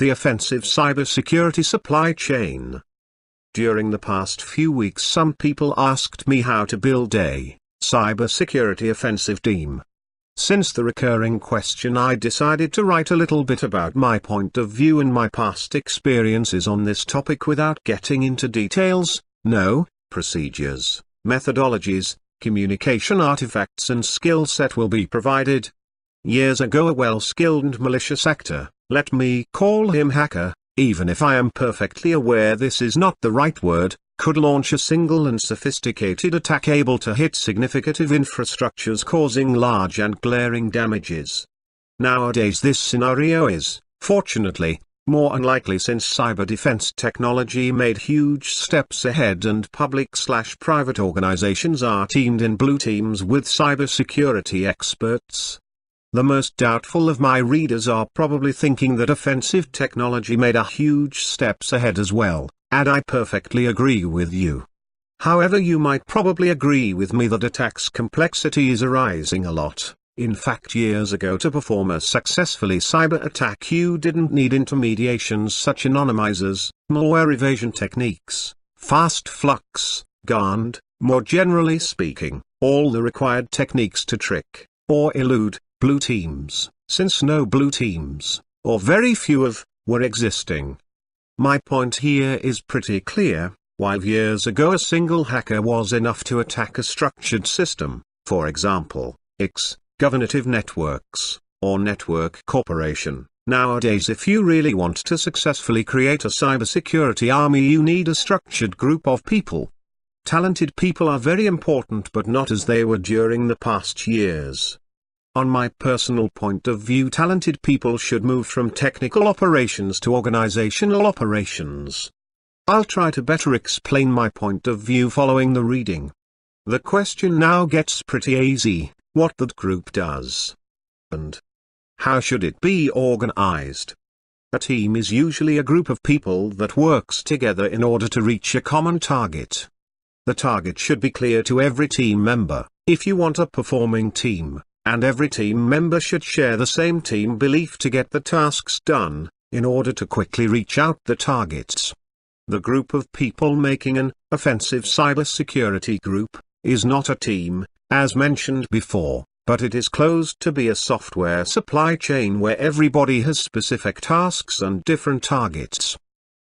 the offensive cybersecurity supply chain. During the past few weeks some people asked me how to build a cybersecurity offensive team. Since the recurring question, I decided to write a little bit about my point of view and my past experiences on this topic without getting into details. No, procedures, methodologies, communication artifacts and skill set will be provided. Years ago a well-skilled and malicious actor, let me call him hacker, even if I am perfectly aware this is not the right word, could launch a single and sophisticated attack able to hit significant infrastructures causing large and glaring damages. Nowadays this scenario is, fortunately, more unlikely since cyber defense technology made huge steps ahead and public/private organizations are teamed in blue teams with cybersecurity experts. The most doubtful of my readers are probably thinking that offensive technology made a huge steps ahead as well, and I perfectly agree with you. However, you might probably agree with me that attacks complexity is arising a lot. In fact, years ago to perform a successfully cyber attack you didn't need intermediations such as anonymizers, malware evasion techniques, fast flux, GARD, more generally speaking, all the required techniques to trick, or elude, blue teams, since no blue teams, or very few of, were existing. My point here is pretty clear. While years ago a single hacker was enough to attack a structured system, for example, governative networks, or network corporation, nowadays if you really want to successfully create a cybersecurity army you need a structured group of people. Talented people are very important but not as they were during the past years. On my personal point of view, talented people should move from technical operations to organizational operations. I'll try to better explain my point of view following the reading. The question now gets pretty easy: what that group does, and how should it be organized. A team is usually a group of people that works together in order to reach a common target. The target should be clear to every team member, if you want a performing team. And every team member should share the same team belief to get the tasks done, in order to quickly reach out the targets. The group of people making an offensive cybersecurity group is not a team, as mentioned before, but it is closed to be a software supply chain where everybody has specific tasks and different targets.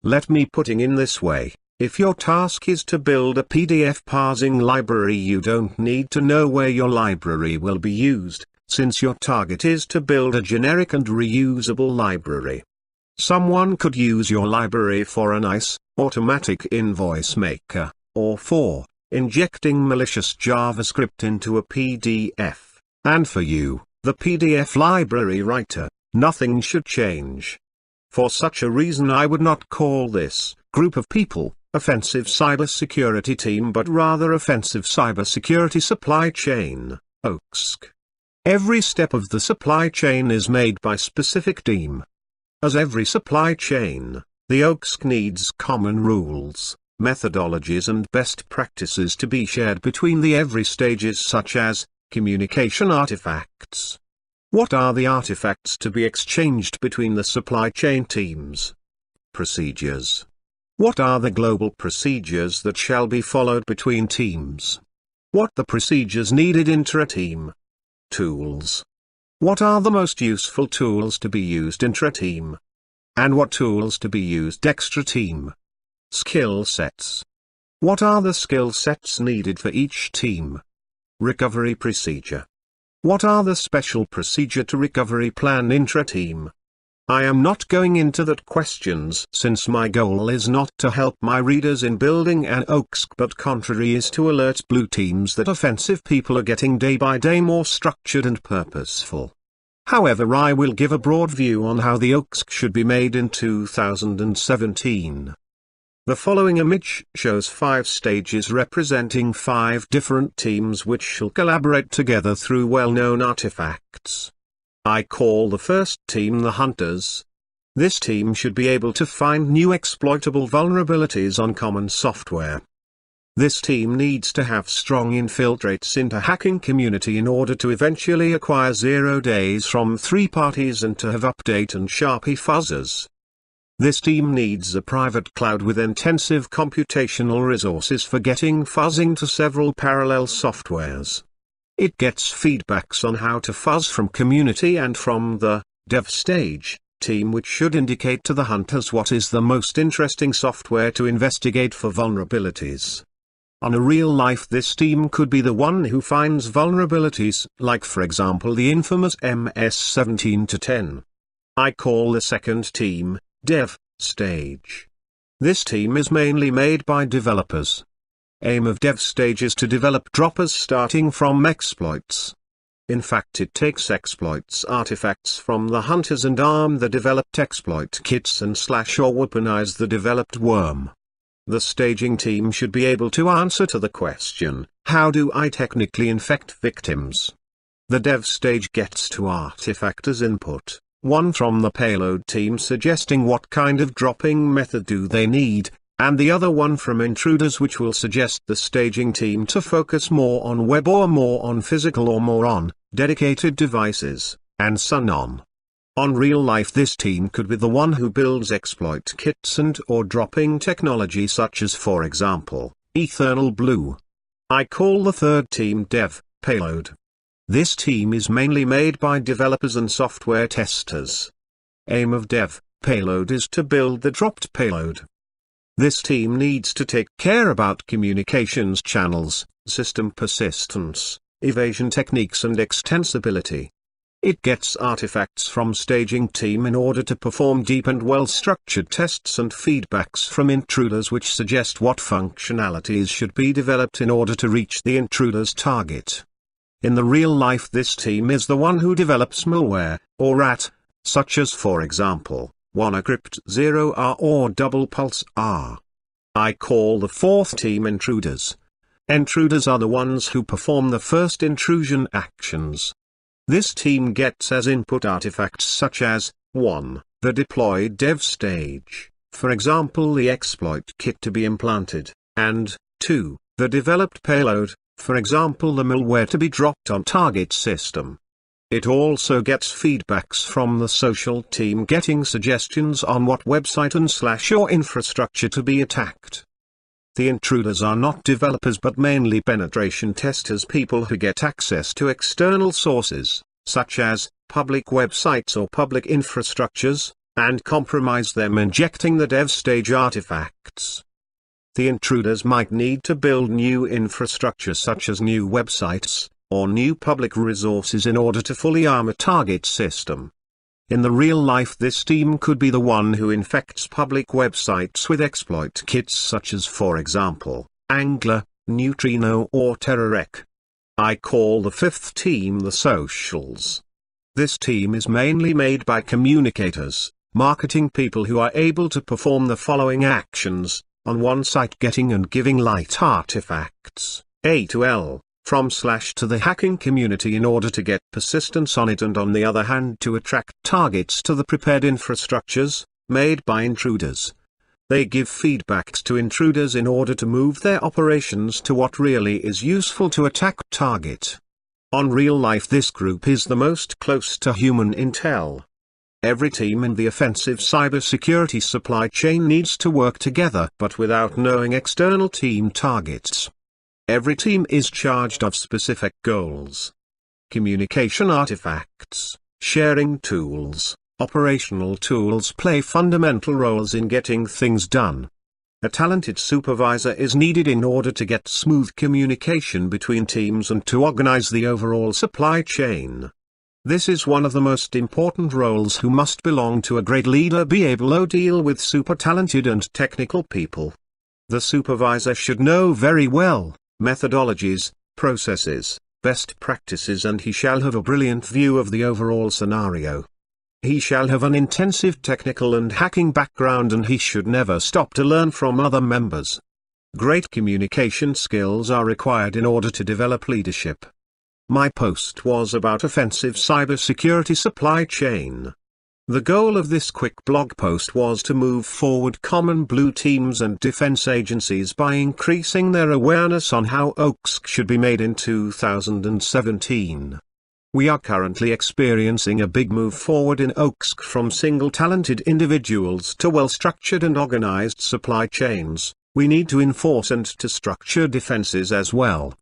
Let me put it in this way. If your task is to build a PDF parsing library, you don't need to know where your library will be used, since your target is to build a generic and reusable library. Someone could use your library for a nice, automatic invoice maker, or for injecting malicious JavaScript into a PDF, and for you, the PDF library writer, nothing should change. For such a reason I would not call this group of people offensive cybersecurity team but rather offensive cybersecurity supply chain, OCSC. Every step of the supply chain is made by specific team. As every supply chain, the OCSC needs common rules, methodologies and best practices to be shared between the every stages such as communication artifacts. What are the artifacts to be exchanged between the supply chain teams? Procedures. What are the global procedures that shall be followed between teams? What the procedures needed intra-team? Tools. What are the most useful tools to be used intra-team? And what tools to be used extra-team? Skill sets. What are the skill sets needed for each team? Recovery procedure. What are the special procedure to recovery plan intra-team? I am not going into that questions since my goal is not to help my readers in building an OCSC but contrary is to alert blue teams that offensive people are getting day by day more structured and purposeful. However, I will give a broad view on how the OCSC should be made in 2017. The following image shows 5 stages representing 5 different teams which shall collaborate together through well-known artifacts. I call the first team the Hunters. This team should be able to find new exploitable vulnerabilities on common software. This team needs to have strong infiltrates into hacking community in order to eventually acquire 0 days from 3 parties and to have update and sharpie fuzzers. This team needs a private cloud with intensive computational resources for getting fuzzing to several parallel softwares. It gets feedbacks on how to fuzz from community and from the dev stage team, which should indicate to the hunters what is the most interesting software to investigate for vulnerabilities. On a real life, this team could be the one who finds vulnerabilities, like for example the infamous MS-17-10. I call the second team dev stage. This team is mainly made by developers. Aim of dev stage is to develop droppers starting from exploits. In fact, it takes exploits artifacts from the hunters and arm the developed exploit kits and slash or weaponize the developed worm. The staging team should be able to answer to the question, how do I technically infect victims? The dev stage gets two artifact as input, one from the payload team suggesting what kind of dropping method do they need, and the other one from intruders, which will suggest the staging team to focus more on web or more on physical or more on dedicated devices, and so on. On real life, this team could be the one who builds exploit kits and or dropping technology such as, for example, Eternal Blue. I call the third team dev payload. This team is mainly made by developers and software testers. Aim of dev payload is to build the dropped payload. This team needs to take care about communications channels, system persistence, evasion techniques and extensibility. It gets artifacts from staging team in order to perform deep and well-structured tests and feedbacks from intruders which suggest what functionalities should be developed in order to reach the intruder's target. In the real life, this team is the one who develops malware, or rat, such as for example, WannaCrypt 0R or Double Pulse R. I call the fourth team intruders. Intruders are the ones who perform the first intrusion actions. This team gets as input artifacts such as 1. The deployed dev stage, for example the exploit kit to be implanted, and 2. The developed payload, for example the malware to be dropped on target system. It also gets feedbacks from the social team getting suggestions on what website and slash or infrastructure to be attacked. The intruders are not developers but mainly penetration testers, people who get access to external sources, such as public websites or public infrastructures, and compromise them, injecting the dev stage artifacts. The intruders might need to build new infrastructure such as new websites, or new public resources in order to fully arm a target system. In the real life, this team could be the one who infects public websites with exploit kits such as for example, Angler, Neutrino or TerraRec. I call the fifth team the socials. This team is mainly made by communicators, marketing people who are able to perform the following actions, on one site getting and giving light artifacts, A to L, from slash to the hacking community in order to get persistence on it, and on the other hand to attract targets to the prepared infrastructures, made by intruders. They give feedbacks to intruders in order to move their operations to what really is useful to attack target. On real life, this group is the most close to human intel. Every team in the offensive cybersecurity supply chain needs to work together but without knowing external team targets. Every team is charged of specific goals. Communication artifacts, sharing tools, operational tools play fundamental roles in getting things done. A talented supervisor is needed in order to get smooth communication between teams and to organize the overall supply chain. This is one of the most important roles who must belong to a great leader, be able to deal with super talented and technical people. The supervisor should know very well methodologies, processes, best practices, and he shall have a brilliant view of the overall scenario. He shall have an intensive technical and hacking background, and he should never stop to learn from other members. Great communication skills are required in order to develop leadership. My post was about offensive cybersecurity supply chain. The goal of this quick blog post was to move forward common blue teams and defense agencies by increasing their awareness on how OAKS should be made in 2017. We are currently experiencing a big move forward in OXC from single talented individuals to well-structured and organized supply chains. We need to enforce and to structure defenses as well.